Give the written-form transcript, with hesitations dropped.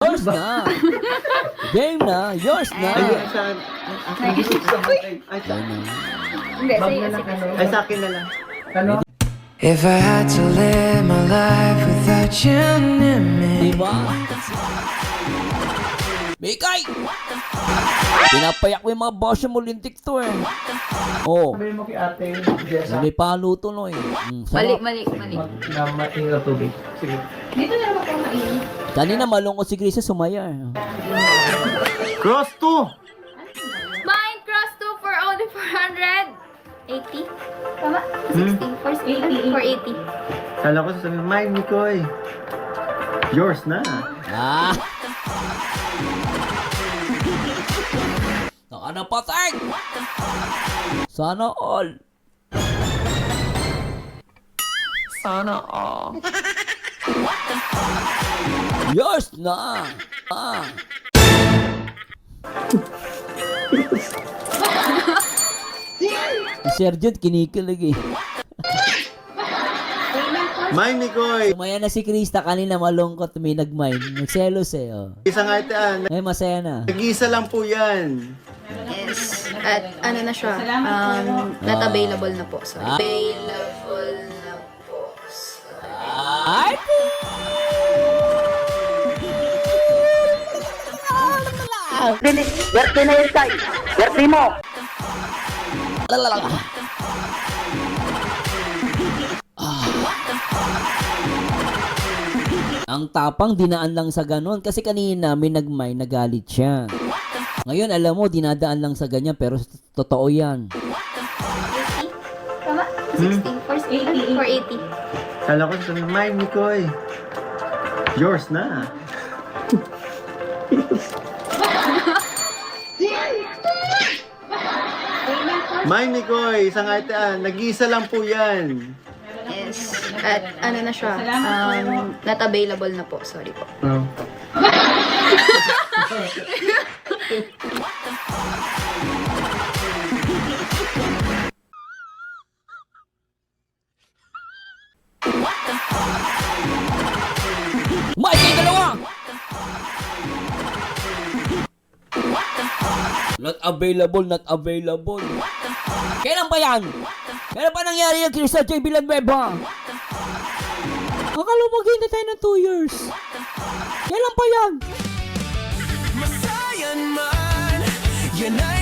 Yours na. Game na. Yours na. Ay, saan? Ay, Ay, Yan na. Hindi, Bag sa'yo. na lang, Sige, ano? sige. Ay, sa akin na lang. Ano? If I had to live my life without you near me. Diba? Mikay! Pinapayak mo yung mga boss mo lintik to eh. Oh. Sabihin mo kay ate, Jessa, May palo to no eh. Mali, Sarap. mali, mali. na mating na tubig. Sige. Dito na naman ako mainit. Kanina malungkot si Grisa sumaya. Cross 2! Mine cross 2 for only 480. Tama? 60. 480. Kala ko sasabihin, mine, Mikoy. Yours na. Ah! Saka na patay! Sana all. Sana all. Yours na! Ah! Si Sergeant kinikilig eh. Mine, Mikoy. Sumaya na si Krista kanina malungkot may nag-mine. Nagselos eh oh. Isa nga ite, Ngayon masaya na. nag-isa lang po yan. Yes. At ano na siya, not available na po. Sorry. Available na po. Ay! Verte na yun, Tay. Verte mo. Ang tapang dinaan lang sa ganon kasi kanina may nagmay nagalit siya. Ngayon alam mo dinadaan lang sa ganyan pero totoo yan. 80? Tama? 60. 480. Kala ko sasabihin, mine, Mikoy. Yours na. Mine, Mikoy. Isa nga ite, nag-isa lang po yan. Yes. At ano na siya, not available na po. Sorry po. May kayo dalawa! Not available, not available. Kailan ba yan? Kailan pa nangyari yung Crystal J. Villanueva? Akala mo maghihintay tayo ng 2 years. Kailan pa yan? Masayan man, yan ay